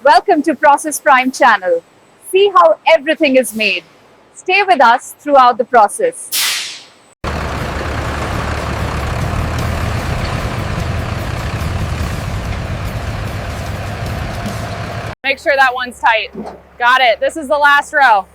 Welcome to Process Prime channel. See how everything is made. Stay with us throughout the process. Make sure that one's tight. Got it. This is the last row.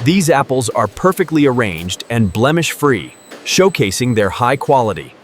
These apples are perfectly arranged and blemish-free, showcasing their high quality.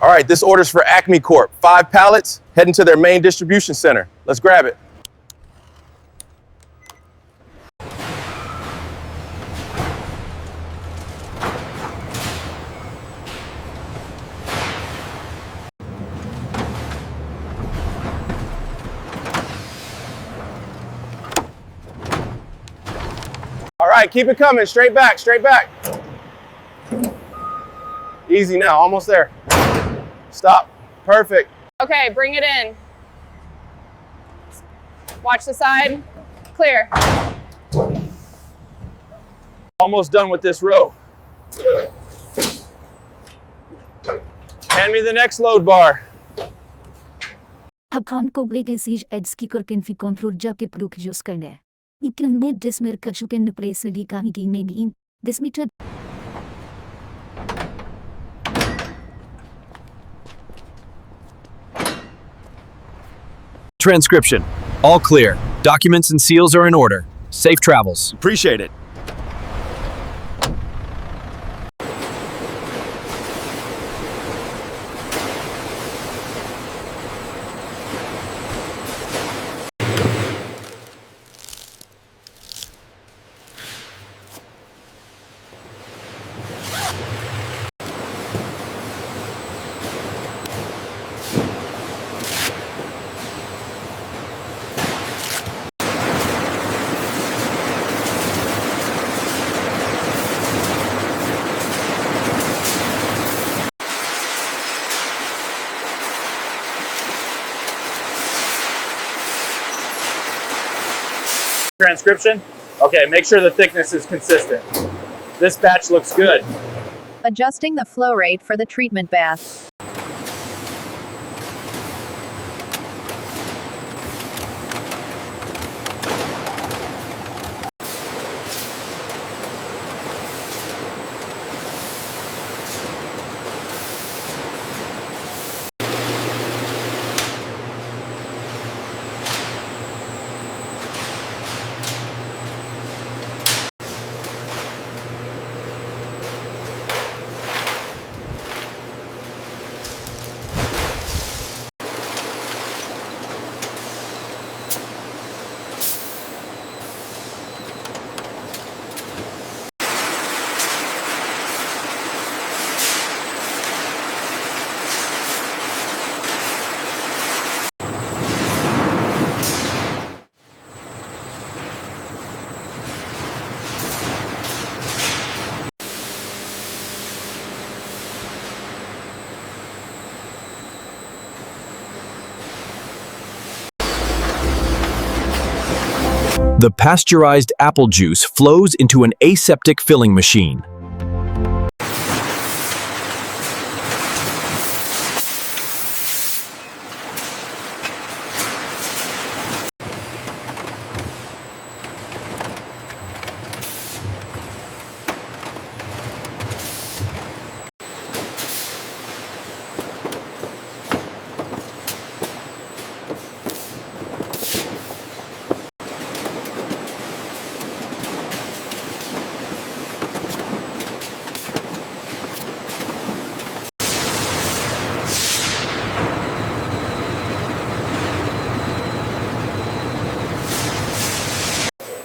All right, this order's for Acme Corp. 5 pallets heading to their main distribution center. Let's grab it. All right, keep it coming. Straight back, straight back. Easy now, almost there. Stop. Perfect. Okay, bring it in. Watch the side. Clear. Almost done with this row. Hand me the next load bar. अब हमको ब्लेगेसीज ads की करके control जाके प्रूक use करना है इकन में डिसमेर कचुकन place दी कहानी की में इन डिसमीटर Transcription. All clear. Documents and seals are in order. Safe travels. Appreciate it. Transcription? Okay, make sure the thickness is consistent. This batch looks good. Adjusting the flow rate for the treatment bath. The pasteurized apple juice flows into an aseptic filling machine.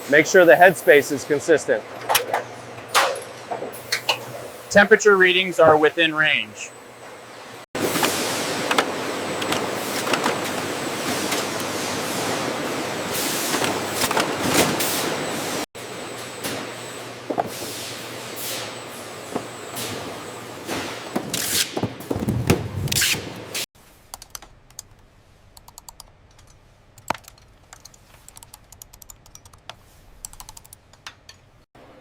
Make sure the headspace is consistent. Temperature readings are within range.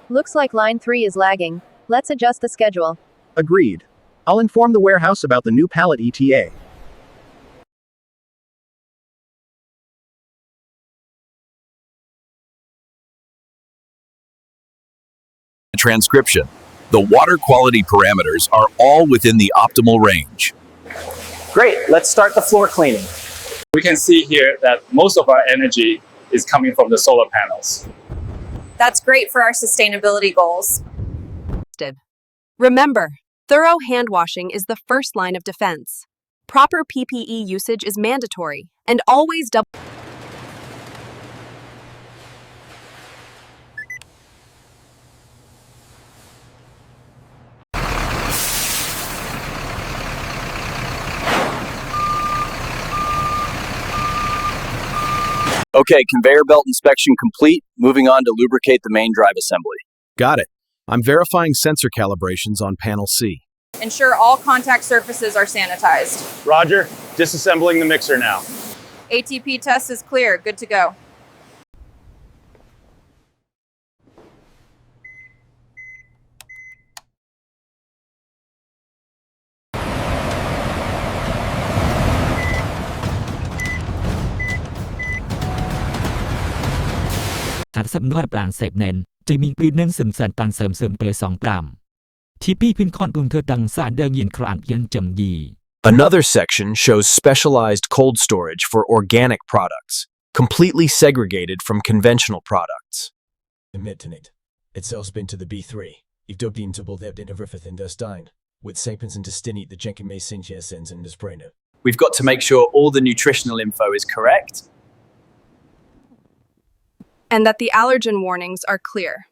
Looks like line 3 is lagging. Let's adjust the schedule. Agreed. I'll inform the warehouse about the new pallet ETA. Transcription. The water quality parameters are all within the optimal range. Great, let's start the floor cleaning. We can see here that most of our energy is coming from the solar panels. That's great for our sustainability goals. Remember, thorough hand washing is the first line of defense. Proper PPE usage is mandatory, and always double. Okay, conveyor belt inspection complete. Moving on to lubricate the main drive assembly. Got it. I'm verifying sensor calibrations on panel C. Ensure all contact surfaces are sanitized. Roger, disassembling the mixer now. ATP test is clear. Good to go. Thật sắp nuôi bạn sẹp nền, chỉ mình bị nên sầm sàn tan sầm sầm tới song pram. Thì pi pin con tung thơ đằng sàn đơn nhìn khỏng yên chầm gì. Another section shows specialized cold storage for organic products, completely segregated from conventional products. Mittenit. Itself been to the B3. If dug into both in Everfith and Stein, with sapens and destinate the Jenkin May Sinchesens and Desprano. We've got to make sure all the nutritional info is correct. And that the allergen warnings are clear.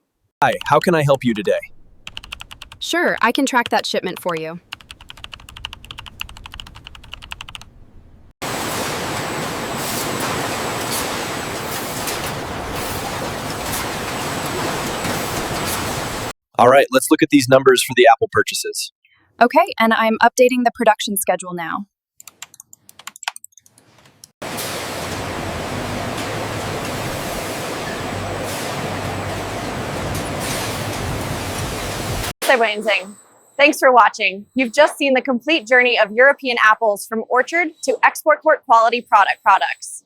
Hi, how can I help you today? Sure, I can track that shipment for you. All right, let's look at these numbers for the Apple purchases. Okay, and I'm updating the production schedule now. amazing. Thanks for watching. You've just seen the complete journey of European apples from orchard to export court quality products.